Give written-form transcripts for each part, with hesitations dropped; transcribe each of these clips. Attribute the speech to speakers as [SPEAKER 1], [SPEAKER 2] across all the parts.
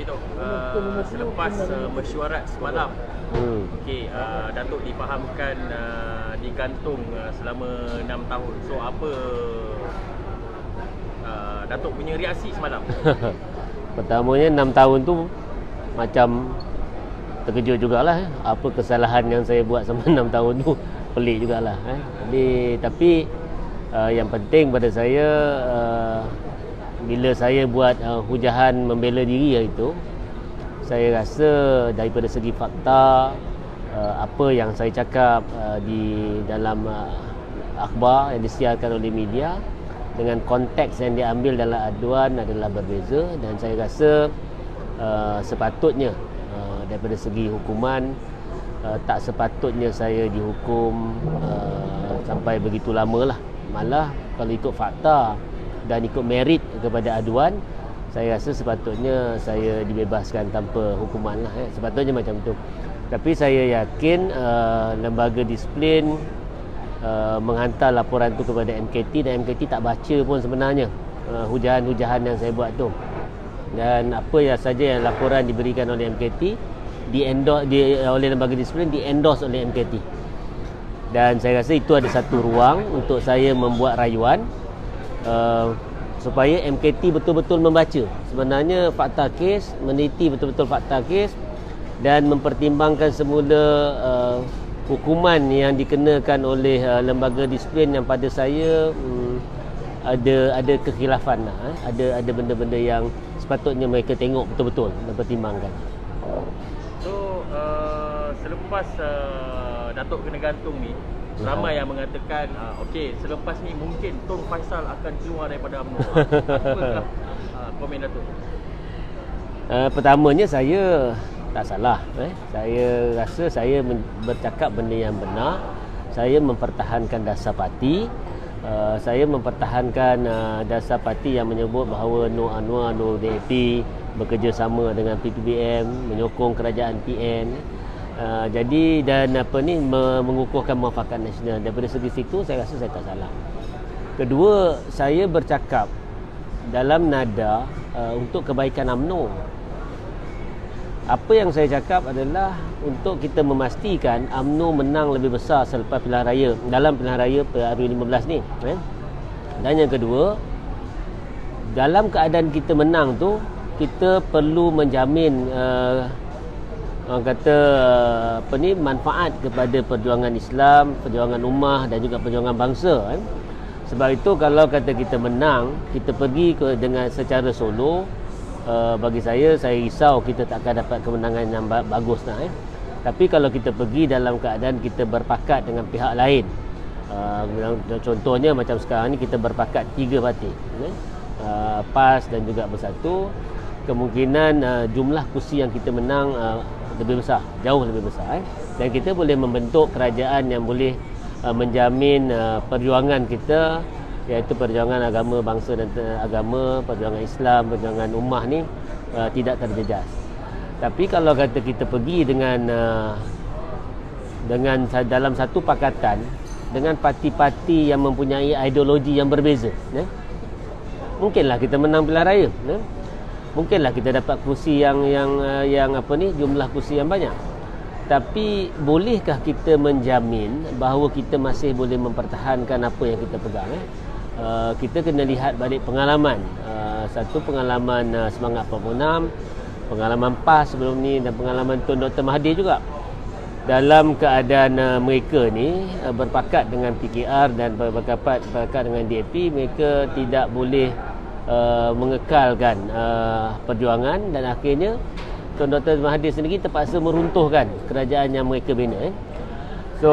[SPEAKER 1] Okey Tok, selepas mesyuarat semalam, Datuk difahamkan digantung selama 6 tahun. So apa Datuk punya reaksi semalam?
[SPEAKER 2] Pertamanya 6 tahun tu macam terkejut jugalah. Apa kesalahan yang saya buat selama 6 tahun tu, pelik jugalah. Tapi yang penting pada saya, bila saya buat hujahan membela diri hari itu, saya rasa daripada segi fakta, apa yang saya cakap di dalam akhbar yang disiarkan oleh media dengan konteks yang diambil dalam aduan adalah berbeza. Dan saya rasa sepatutnya daripada segi hukuman, tak sepatutnya saya dihukum sampai begitu lama lah. Malah kalau ikut fakta dan ikut merit kepada aduan, saya rasa sepatutnya saya dibebaskan tanpa hukuman lah. Sepatutnya macam tu. Tapi saya yakin lembaga disiplin menghantar laporan tu kepada MKT, dan MKT tak baca pun sebenarnya hujahan-hujahan yang saya buat tu. Dan apa yang saja yang laporan diberikan oleh MKT oleh lembaga disiplin, di-endorse oleh MKT. Dan saya rasa itu ada satu ruang untuk saya membuat rayuan supaya MKT betul-betul membaca sebenarnya fakta kes, meneliti betul-betul fakta kes dan mempertimbangkan semula hukuman yang dikenakan oleh lembaga disiplin yang pada saya ada kekhilafan lah. Ada benda-benda yang sepatutnya mereka tengok betul-betul dan pertimbangkan.
[SPEAKER 1] So selepas Datuk kena gantung ni, ramai yang mengatakan okey, selepas ni mungkin Tun Faisal akan keluar daripada UMNO. Apakah komen Datuk?
[SPEAKER 2] Pertamanya saya tak salah. Saya rasa saya bercakap benda yang benar. Saya mempertahankan dasar parti. Saya mempertahankan dasar parti yang menyebut bahawa Nur Anwar, Nur DAP bekerjasama dengan PPBM, menyokong kerajaan PN. Jadi mengukuhkan muafakat nasional. Daripada segi situ saya rasa saya tak salah. Kedua, saya bercakap dalam nada untuk kebaikan UMNO. Apa yang saya cakap adalah untuk kita memastikan UMNO menang lebih besar selepas pilihan raya, dalam pilihan raya PRU15 ni. Dan yang kedua, dalam keadaan kita menang tu, kita perlu menjamin manfaat kepada perjuangan Islam, perjuangan ummah dan juga perjuangan bangsa. Sebab itu kalau kata kita menang, kita pergi dengan secara solo, bagi saya risau kita tak akan dapat kemenangan yang bagus lah. Tapi kalau kita pergi dalam keadaan kita berpakat dengan pihak lain, contohnya macam sekarang ni kita berpakat 3 parti, PAS dan juga Bersatu, kemungkinan jumlah kursi yang kita menang lebih besar, jauh lebih besar. Dan kita boleh membentuk kerajaan yang boleh menjamin perjuangan kita, iaitu perjuangan agama, bangsa dan agama, perjuangan Islam, perjuangan ummah ni tidak terjejas. Tapi kalau kata kita pergi dengan dalam satu pakatan dengan parti-parti yang mempunyai ideologi yang berbeza, mungkinlah kita menang pilihan raya, mungkinlah kita dapat kursi yang jumlah kursi yang banyak. Tapi bolehkah kita menjamin bahawa kita masih boleh mempertahankan apa yang kita pegang? Kita kena lihat balik pengalaman. Satu pengalaman Semangat 46, pengalaman PAS sebelum ni, dan pengalaman Tun Dr. Mahathir juga. Dalam keadaan mereka ni berpakat dengan PKR dan berpakat dengan DAP, mereka tidak boleh mengekalkan perjuangan, dan akhirnya Tun Dr. Mahathir sendiri terpaksa meruntuhkan kerajaan yang mereka bina. So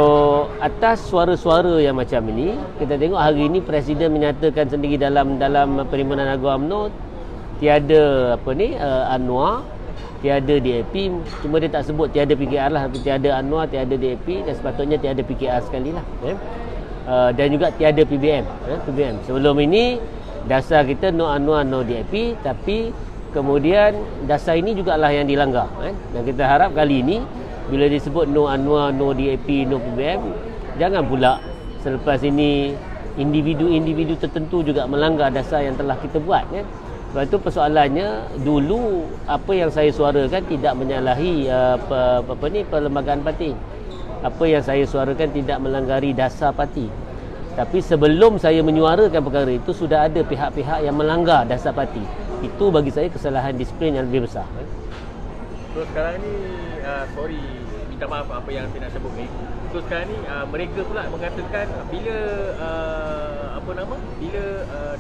[SPEAKER 2] atas suara-suara yang macam ini, kita tengok hari ini Presiden menyatakan sendiri dalam Perhimpunan Agung UMNO tiada Anwar, tiada DAP. Cuma dia tak sebut tiada PKR lah, tapi tiada Anwar, tiada DAP, dan sepatutnya tiada PKR sekali lah. Dan juga tiada PBM. Sebelum ini dasar kita no Anwar, no DAP, tapi kemudian dasar ini jugalah yang dilanggar. Dan kita harap kali ini bila disebut no Anwar, no DAP, no PBM, jangan pula selepas ini individu-individu tertentu juga melanggar dasar yang telah kita buat. Sebab itu persoalannya dulu apa yang saya suarakan tidak menyalahi perlembagaan parti. Apa yang saya suarakan tidak melanggar dasar parti. Tapi sebelum saya menyuarakan perkara itu sudah ada pihak-pihak yang melanggar dasar parti. Itu bagi saya kesalahan disiplin yang lebih besar.
[SPEAKER 1] So sekarang ni sorry, minta maaf apa yang saya nak sebut ni. So sekarang ni mereka pula mengatakan bila bila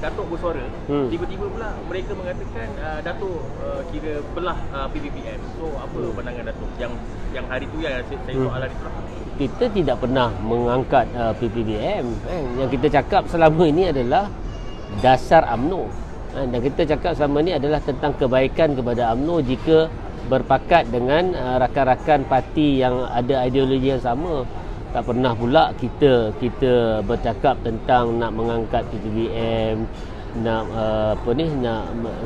[SPEAKER 1] Datuk bersuara, tiba-tiba pula mereka mengatakan Datuk kira belah PPPM. So apa pandangan Datuk yang hari tu yang saya soalan itu lah.
[SPEAKER 2] Kita tidak pernah mengangkat PPPM. Yang kita cakap selama ini adalah dasar UMNO. Dan kita cakap selama ini adalah tentang kebaikan kepada UMNO jika berpakat dengan rakan-rakan parti yang ada ideologi yang sama. Tak pernah pula kita bercakap tentang nak mengangkat PPPM, nak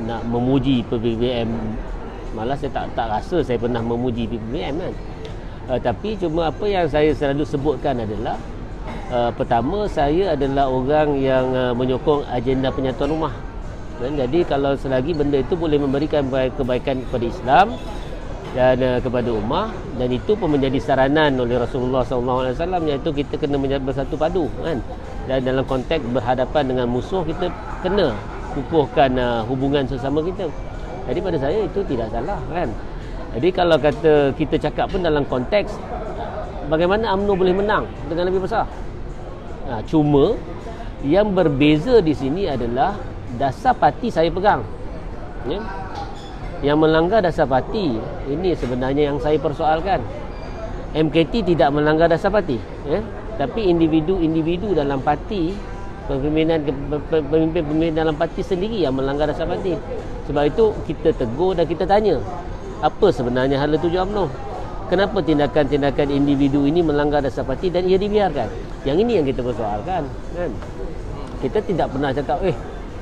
[SPEAKER 2] nak memuji PPPM. Malah saya tak rasa saya pernah memuji PPPM kan. Tapi cuma apa yang saya selalu sebutkan adalah pertama, saya adalah orang yang menyokong agenda penyatuan ummah. Jadi kalau selagi benda itu boleh memberikan kebaikan kepada Islam dan kepada ummah, dan itu pun menjadi saranan oleh Rasulullah SAW, iaitu kita kena bersatu padu kan. Dan dalam konteks berhadapan dengan musuh, kita kena kukuhkan hubungan sesama kita. Jadi pada saya itu tidak salah kan. Jadi kalau kata kita cakap pun dalam konteks bagaimana UMNO boleh menang dengan lebih besar. Cuma yang berbeza di sini adalah dasar parti saya pegang. Ya? Yang melanggar dasar parti ini sebenarnya yang saya persoalkan. MKT tidak melanggar dasar parti, ya? Tapi individu-individu dalam parti, pemimpin-pemimpin dalam parti sendiri yang melanggar dasar parti. Sebab itu kita tegur dan kita tanya, apa sebenarnya hala tuju UMNO? Kenapa tindakan-tindakan individu ini melanggar dasar parti dan ia dibiarkan? Yang ini yang kita persoalkan kan? Kita tidak pernah cakap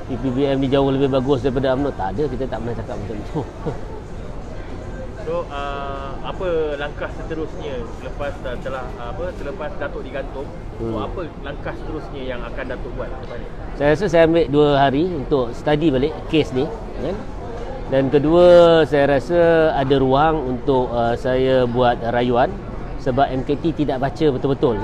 [SPEAKER 2] PPPM ni jauh lebih bagus daripada UMNO. Tak ada, kita tak pernah cakap macam tu.
[SPEAKER 1] So apa langkah seterusnya selepas Datuk digantung? So apa langkah seterusnya yang akan Datuk buat lepas ni?
[SPEAKER 2] Saya rasa saya ambil 2 hari untuk study balik kes ni kan? Dan kedua, saya rasa ada ruang untuk saya buat rayuan sebab MKT tidak baca betul-betul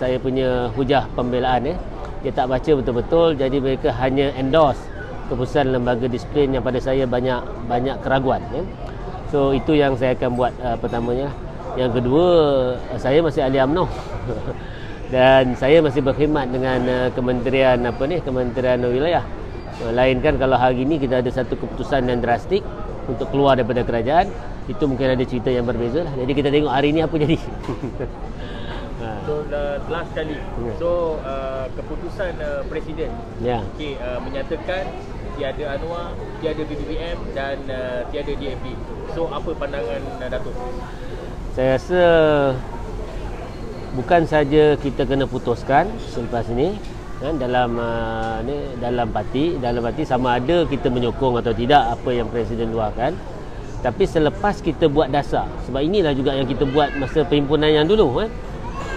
[SPEAKER 2] saya punya hujah pembelaan dia tak baca betul-betul, jadi mereka hanya endorse keputusan lembaga disiplin yang pada saya banyak keraguan So itu yang saya akan buat pertamanya. Yang kedua, saya masih ahli UMNO dan saya masih berkhidmat dengan Kementerian Wilayah. Lainkan kalau hari ini kita ada satu keputusan yang drastik untuk keluar daripada kerajaan, itu mungkin ada cerita yang berbeza lah. Jadi kita tengok hari ini apa jadi.
[SPEAKER 1] So last kali, so keputusan Presiden menyatakan tiada Anwar, tiada BBM dan tiada DAP. So apa pandangan Datuk?
[SPEAKER 2] Saya rasa bukan saja kita kena putuskan selepas ini kan, dalam parti sama ada kita menyokong atau tidak apa yang Presiden luahkan, tapi selepas kita buat dasar, sebab inilah juga yang kita buat masa perhimpunan yang dulu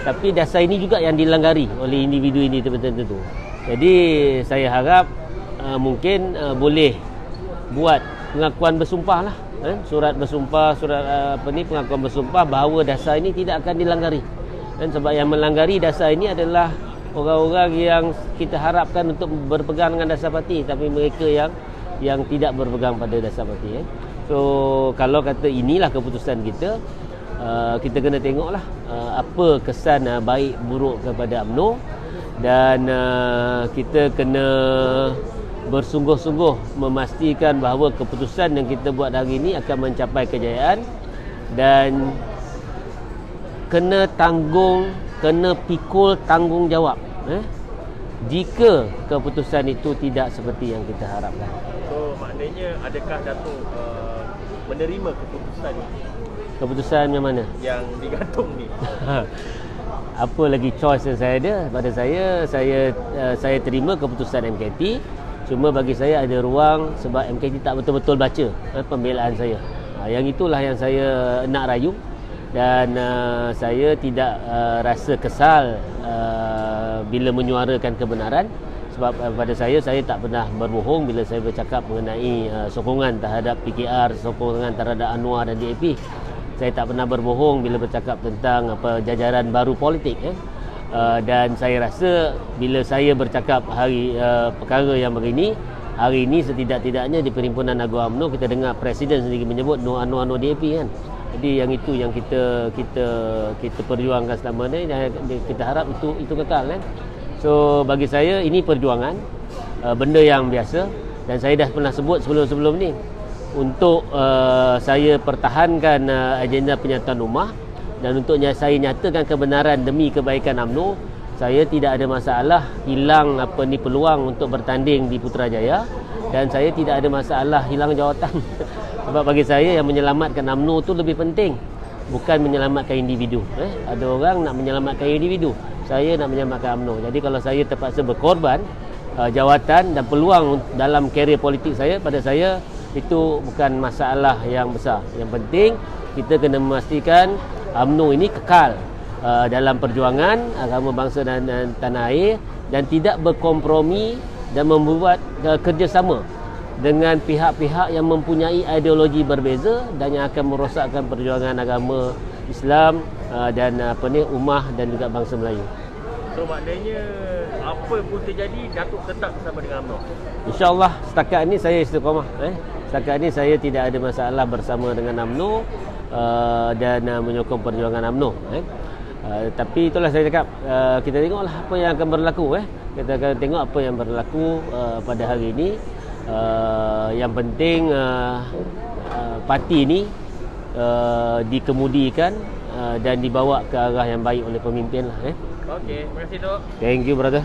[SPEAKER 2] tapi dasar ini juga yang dilanggari oleh individu tertentu. Jadi saya harap mungkin boleh buat pengakuan bersumpah lah, surat bersumpah, pengakuan bersumpah bahawa dasar ini tidak akan dilanggari. Dan sebab yang melanggari dasar ini adalah orang-orang yang kita harapkan untuk berpegang dengan dasar parti, tapi mereka yang tidak berpegang pada dasar parti. So kalau kata inilah keputusan kita, kita kena tengoklah apa kesan baik buruk kepada UMNO, dan kita kena bersungguh-sungguh memastikan bahawa keputusan yang kita buat hari ini akan mencapai kejayaan, dan kena pikul tanggungjawab jika keputusan itu tidak seperti yang kita harapkan.
[SPEAKER 1] So maknanya adakah Datuk menerima keputusan ini?
[SPEAKER 2] Keputusan yang mana?
[SPEAKER 1] Yang digantung ni.
[SPEAKER 2] Apa lagi choice yang saya ada? Pada saya terima keputusan MKT. Cuma bagi saya ada ruang sebab MKT tak betul-betul baca pembelaan saya. Yang itulah yang saya nak rayu, dan saya tidak rasa kesal bila menyuarakan kebenaran, Sebab pada saya tak pernah berbohong bila saya bercakap mengenai sokongan terhadap PKR, sokongan terhadap Anwar dan DAP. Saya tak pernah berbohong bila bercakap tentang jajaran baru politik. Dan saya rasa bila saya bercakap perkara yang begini, hari ini setidak-tidaknya di Perhimpunan Agung UMNO kita dengar Presiden sendiri menyebut no Anwar no DAP kan. Jadi yang itu yang kita perjuangkan selama ni, dan kita harap itu kekal kan. So bagi saya ini perjuangan, benda yang biasa, dan saya dah pernah sebut sebelum ni untuk saya pertahankan agenda penyatuan ummah, dan untuk saya nyatakan kebenaran demi kebaikan UMNO. Saya tidak ada masalah hilang peluang untuk bertanding di Putrajaya, dan saya tidak ada masalah hilang jawatan. Sebab bagi saya yang menyelamatkan UMNO tu lebih penting, bukan menyelamatkan individu. Ada orang nak menyelamatkan individu, saya nak menyelamatkan UMNO. Jadi kalau saya terpaksa berkorban jawatan dan peluang dalam karier politik saya, pada saya itu bukan masalah yang besar. Yang penting kita kena memastikan UMNO ini kekal dalam perjuangan agama bangsa dan tanah air, dan tidak berkompromi dan membuat kerjasama dengan pihak-pihak yang mempunyai ideologi berbeza dan yang akan merosakkan perjuangan agama Islam dan ummah dan juga bangsa Melayu.
[SPEAKER 1] So maknanya apa pun terjadi, Datuk tetap bersama dengan UMNO?
[SPEAKER 2] InsyaAllah setakat ini saya istiqamah. Setakat ini saya tidak ada masalah bersama dengan UMNO dan menyokong perjuangan UMNO. Tapi itulah saya cakap, kita tengoklah apa yang akan berlaku. Kita akan tengok apa yang berlaku pada hari ini. Yang penting parti ini dikemudikan dan dibawa ke arah yang baik oleh pemimpin lah.
[SPEAKER 1] Okey, terima kasih Dok.
[SPEAKER 2] Thank you brother.